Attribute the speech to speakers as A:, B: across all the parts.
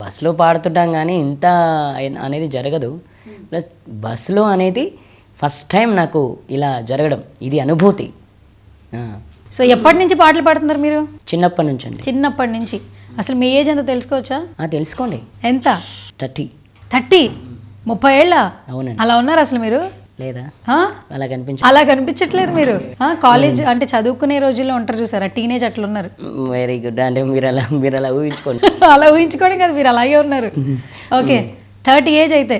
A: బస్సులో పాడుతుంటాం కానీ ఇంత అనేది జరగదు. ప్లస్ బస్సులో అనేది ఫస్ట్ టైం నాకు ఇలా జరగడం, ఇది అనుభూతి.
B: సో ఎప్పటి నుంచి పాటలు పాడుతున్నారు మీరు?
A: చిన్నప్పటి నుంచి అండి.
B: చిన్నప్పటి నుంచి. అసలు మీ ఏజ్ ఎంత తెలుసుకోవచ్చా?
A: తెలుసుకోండి.
B: ఎంత?
A: 30.
B: 30? 30 ఏళ్ళ?
A: అవునండి.
B: అలా ఉన్నారు అసలు మీరు?
A: లేదా
B: అలా కనిపించట్లేదు మీరు. కాలేజ్ అంటే చదువుకునే రోజుల్లో ఉంటారు చూసారా, టీనేజ్ అట్లా ఉన్నారు.
A: Very good. అంటే మీరు అలా ఊహించుకోండి.
B: అలా ఊహించుకోండి కదా, మీరు అలాగే ఉన్నారు. ఓకే, 30 ఏజ్ అయితే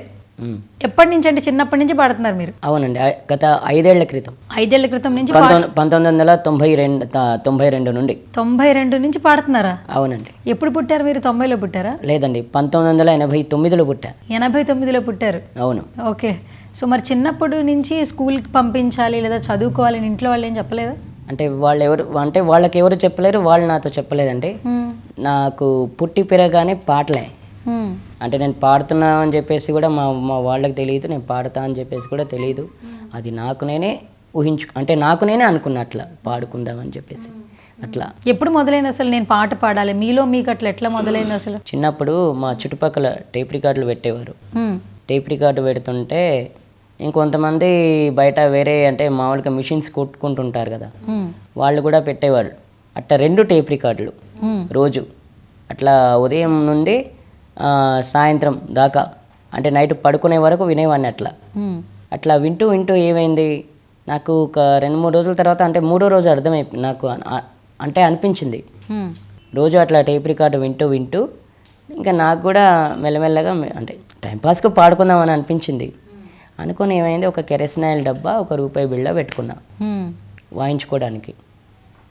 B: ఎప్పటి నుంచి అంటే చిన్నప్పటి నుంచి పాడుతున్నారు మీరు?
A: అవునండి, గత 5 ఏళ్ల క్రితం.
B: 5 ఏళ్ల క్రితం నుంచి
A: 1992 నుండి.
B: 92 నుంచి పాడుతున్నారా?
A: అవునండి.
B: ఎప్పుడు పుట్టారు మీరు? 90లో పుట్టారా?
A: లేదండి, 1989లో పుట్టా.
B: 89లో పుట్టారు.
A: అవును.
B: ఓకే. సో మరి చిన్నప్పటి నుంచి స్కూల్కి పంపించాలి లేదా చదువుకోవాలని ఇంట్లో వాళ్ళు ఏం చెప్పలేదా?
A: అంటే వాళ్ళకి ఎవరు చెప్పలేరు, వాళ్ళు నాతో చెప్పలేదండి. నాకు పుట్టి పెరగానే పాటలే. అంటే నేను పాడుతున్నా అని చెప్పేసి కూడా మా వాళ్ళకి తెలియదు, నేను పాడుతా అని చెప్పేసి కూడా తెలియదు. అది నాకు నేనే నాకు నేనే అనుకున్నా అట్లా పాడుకుందామని చెప్పేసి. అట్లా
B: ఎప్పుడు మొదలైంది అసలు నేను పాట పాడాలి? మీలో మీకు అట్లా ఎట్లా మొదలైంది అసలు?
A: చిన్నప్పుడు మా చుట్టుపక్కల టేప్ రికార్డులు పెట్టేవారు. టేప్ రికార్డు పెడుతుంటే ఇంకొంతమంది బయట వేరే అంటే మామూలుగా మిషన్స్ కొట్టుకుంటుంటారు కదా, వాళ్ళు కూడా పెట్టేవాళ్ళు. అట్లా 2 టేప్ రికార్డులు రోజు అట్లా ఉదయం నుండి సాయంత్రం దాకా, అంటే నైట్ పడుకునే వరకు వినేవాడిని. అట్లా వింటూ ఏమైంది నాకు, ఒక 2-3 రోజుల తర్వాత అంటే 3వ రోజు అర్థమైపోయింది నాకు. అంటే అనిపించింది రోజు అట్లా టేప్ రికార్డు వింటూ ఇంకా నాకు కూడా మెల్లమెల్లగా అంటే టైంపాస్కి పాడుకుందామని అనిపించింది. అనుకుని ఏమైంది, ఒక కెరసనాయిల్ డబ్బా, ₹1 బిళ్ళ పెట్టుకున్నా వాయించుకోవడానికి.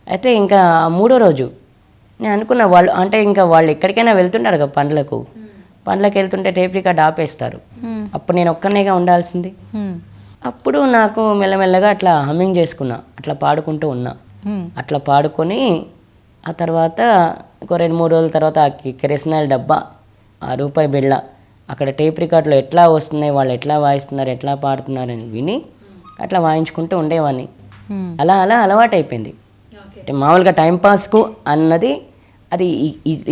A: అయితే ఇంకా 3వ రోజు నేను అనుకున్న వాళ్ళు ఎక్కడికైనా వెళ్తుంటారు కదా పండ్లకు వెళ్తుంటే టేప్ రికార్డ్ ఆపేస్తారు. అప్పుడు నేను ఒక్కనేగా ఉండాల్సింది. అప్పుడు నాకు మెల్లమెల్లగా అట్లా హమ్మింగ్ చేసుకున్నా, అట్లా పాడుకుంటూ ఉన్నా. అట్లా పాడుకొని ఆ తర్వాత ఒక 2-3 రోజుల తర్వాత ఆ కెరసనాయిల్ డబ్బా, ఆ ₹1 బిళ్ళ అక్కడ టేప్ రికార్డులో ఎట్లా వస్తున్నాయి, వాళ్ళు ఎట్లా వాయిస్తున్నారు, ఎట్లా పాడుతున్నారు అని విని అట్లా వాయించుకుంటూ ఉండేవాడిని. అలా అలవాటైపోయింది. అంటే మామూలుగా టైంపాస్కు అన్నది అది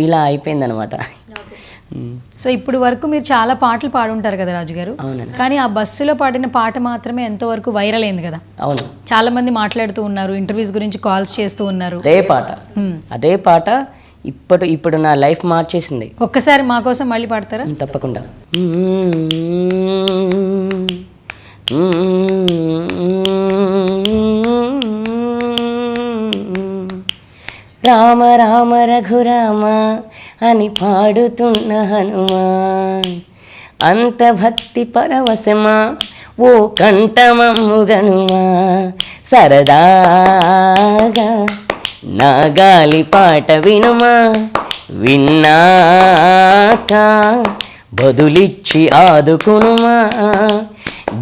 A: ఇలా అయిపోయింది అనమాట.
B: సో ఇప్పుడు వరకు మీరు చాలా పాటలు పాడుంటారు కదా రాజు గారు.
A: అవునండి.
B: కానీ ఆ బస్సులో పాడిన పాట మాత్రమే ఎంతవరకు వైరల్ అయింది కదా.
A: అవును,
B: చాలా మంది మాట్లాడుతూ ఉన్నారు, ఇంటర్వ్యూస్ గురించి కాల్స్ చేస్తూ ఉన్నారు.
A: అదే పాట ఇప్పుడు నా లైఫ్ మార్చేసింది.
B: ఒక్కసారి మా కోసం మళ్ళీ పాడతారా?
A: తప్పకుండా. రామ రామ రఘురామ అని పాడుతున్న హనుమా, అంత భక్తి పరవశమా ఓ కంఠమమ్ముగనుమా, సరదాగా నా గాలి పాట వినుమా, విన్నాక బదులిచ్చి ఆదుకునుమా,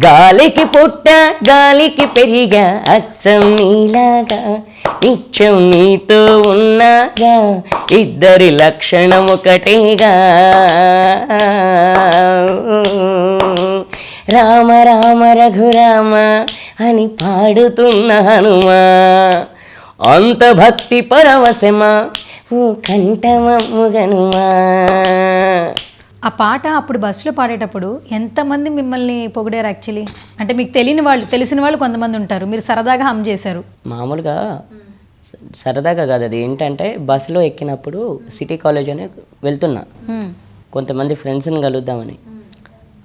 A: గాలికి పుట్ట గాలికి పెరిగా అచ్చం నీలాగా, నిత్యం నీతో ఉన్నాగా, ఇద్దరి లక్షణం ఒకటేగా, రామ రామ రఘురామ అని పాడుతున్న హనుమా, అంత భక్తి పరవశమా ఓ కంఠమమ్ముగనుమా.
B: ఆ పాట అప్పుడు బస్సులో పాడేటప్పుడు ఎంతమంది మిమ్మల్ని పొగిడారు యాక్చువల్లీ? అంటే మీకు తెలిసిన వాళ్ళు కొంతమంది ఉంటారు, మీరు సరదాగా హమ్ చేశారు.
A: మామూలుగా సరదాగా కాదు, అది ఏంటంటే బస్సులో ఎక్కినప్పుడు సిటీ కాలేజ్ అని వెళ్తున్నా, కొంతమంది ఫ్రెండ్స్ని కలుద్దామని.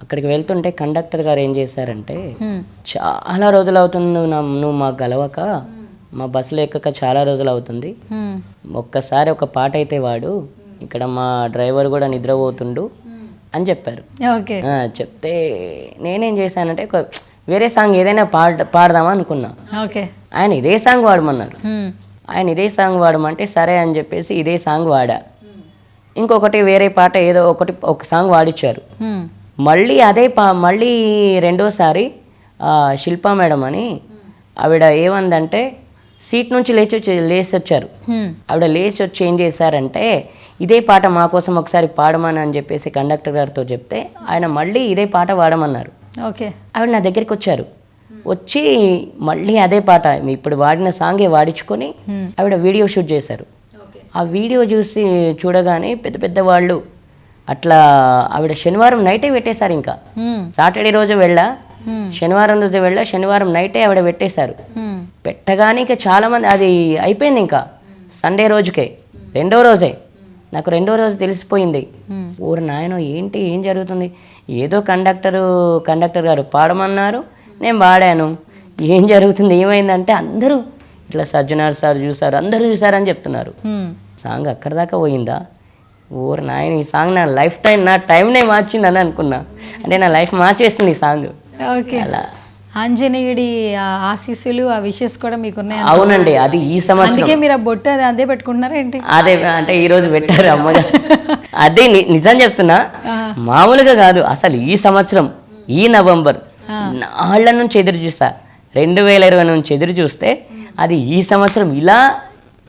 A: అక్కడికి వెళ్తుంటే కండక్టర్ గారు ఏం చేశారంటే, చాలా రోజులు అవుతుంది నువ్వు మాకు గలవక, మా బస్సులో ఎక్కక చాలా రోజులు అవుతుంది, ఒక్కసారి ఒక పాట అయితే వాడు, ఇక్కడ మా డ్రైవర్ కూడా నిద్రపోతుండు అని చెప్పారు. చెప్తే నేనేం చేశానంటే వేరే సాంగ్ ఏదైనా పాడదామా అనుకున్నా. ఆయన ఇదే సాంగ్ వాడమన్నారు. ఆయన ఇదే సాంగ్ వాడమంటే సరే అని చెప్పేసి ఇదే సాంగ్ వాడా. ఇంకొకటి వేరే పాట ఏదో ఒక సాంగ్ వాడిచ్చారు. మళ్ళీ మళ్ళీ రెండోసారి శిల్పా మేడం అని ఆవిడ ఏమందంటే, సీట్ నుంచి లేచి వచ్చారు. ఆవిడ లేచి వచ్చి ఏం చేశారంటే, ఇదే పాట మా కోసం ఒకసారి పాడమని అని చెప్పేసి కండక్టర్ గారితో చెప్తే ఆయన మళ్ళీ ఇదే పాట వాడమన్నారు. ఆవిడ నా దగ్గరికి వచ్చి మళ్ళీ అదే పాట ఇప్పుడు వాడిన సాంగే వాడించుకొని ఆవిడ వీడియో షూట్ చేశారు. ఆ వీడియో చూడగానే పెద్ద పెద్ద వాళ్ళు అట్లా ఆవిడ శనివారం నైటే పెట్టేశారు. ఇంకా సాటర్డే రోజు వెళ్ళా, శనివారం రోజు వెళ్ళా, శనివారం నైటే ఆవిడ పెట్టేశారు. పెట్టగానే ఇంకా చాలామంది అది అయిపోయింది. ఇంకా సండే రోజుకే రెండో రోజే నాకు రెండో రోజు తెలిసిపోయింది. ఊరు నాయనో ఏంటి ఏం జరుగుతుంది, ఏదో కండక్టర్ గారు పాడమన్నారు, నేను పాడాను, ఏం జరుగుతుంది ఏమైందంటే అందరూ ఇట్లా సజ్జనార్ సార్ చూసారు, అందరూ చూసారని చెప్తున్నారు. సాంగ్ అక్కడ దాకా పోయిందా, ఊరు నాయన ఈ సాంగ్ నా లైఫ్ టైం నా టైంనే మార్చిందని అనుకున్నా. అంటే నా లైఫ్ మార్చేసింది ఈ సాంగ్.
B: ఓకే,
A: అలా
B: ఆంజనేయుడి ఆశీస్సులు ఆ విషెస్ కూడా మీకున్నాయి.
A: అవునండి, అది ఈ సంవత్సరం.
B: అందుకే మీరు ఆ బొట్టు అదే పెట్టుకుంటున్నారా ఏంటి?
A: అదే అంటే ఈ రోజు పెట్టారు అమ్మగా. అదే నిజం చెప్తున్నా, మామూలుగా కాదు అసలు. ఈ సంవత్సరం ఈ నవంబర్ నాళ్ళ నుంచి ఎదురు చూస్తా, 2020 నుంచి ఎదురు చూస్తే అది ఈ సంవత్సరం ఇలా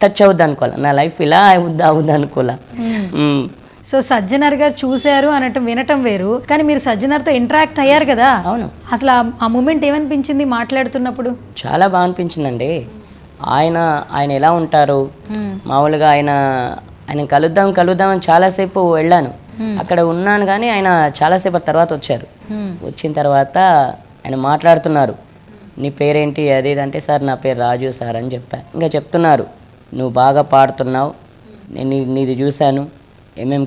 A: టచ్ అవుద్ది అనుకోవాలి, నా లైఫ్ ఇలా అవుద్ది అనుకోలే.
B: సో సజ్జనర్ గారు చూశారు అనటం వినటం వేరు, కానీ మీరు సజ్జనర్తో ఇంటరాక్ట్ అయ్యారు కదా.
A: అవును,
B: అసలు ఆ మూమెంట్ ఏమనిపించింది మాట్లాడుతున్నప్పుడు?
A: చాలా బాగా అనిపించిందండి. ఆయన ఎలా ఉంటారు, మామూలుగా ఆయన కలుద్దాం అని చాలాసేపు వెళ్ళాను, అక్కడ ఉన్నాను. కానీ ఆయన చాలాసేపు తర్వాత వచ్చారు. వచ్చిన తర్వాత ఆయన మాట్లాడుతున్నారు, నీ పేరేంటి అది ఇది అంటే, సార్ నా పేరు రాజు సార్ అని చెప్పా. ఇంకా చెప్తున్నారు, నువ్వు బాగా పాడుతున్నావు, నేను నీది చూశాను, ఎంఎం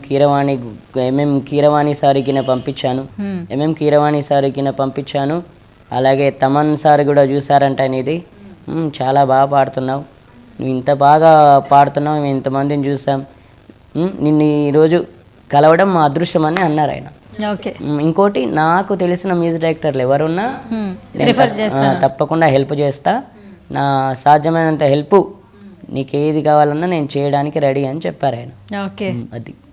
A: కీరవాణి సార్కి పంపించాను, అలాగే తమన్ సార్ కూడా చూసారంట నీది, చాలా బాగా పాడుతున్నావు, నువ్వు ఇంత బాగా పాడుతున్నావు, మేము ఇంతమందిని చూసాం, నిన్ను ఈరోజు కలవడం మా అదృష్టం అని అన్నారు ఆయన.
B: ఓకే,
A: ఇంకోటి, నాకు తెలిసిన మ్యూజిక్ డైరెక్టర్లు ఎవరున్నా తప్పకుండా హెల్ప్ చేస్తా, నా సాధ్యమైనంత హెల్ప్ నీకు ఏది కావాలన్నా నేను చేయడానికి రెడీ అని చెప్పారు ఆయన.
B: ఓకే,
A: అది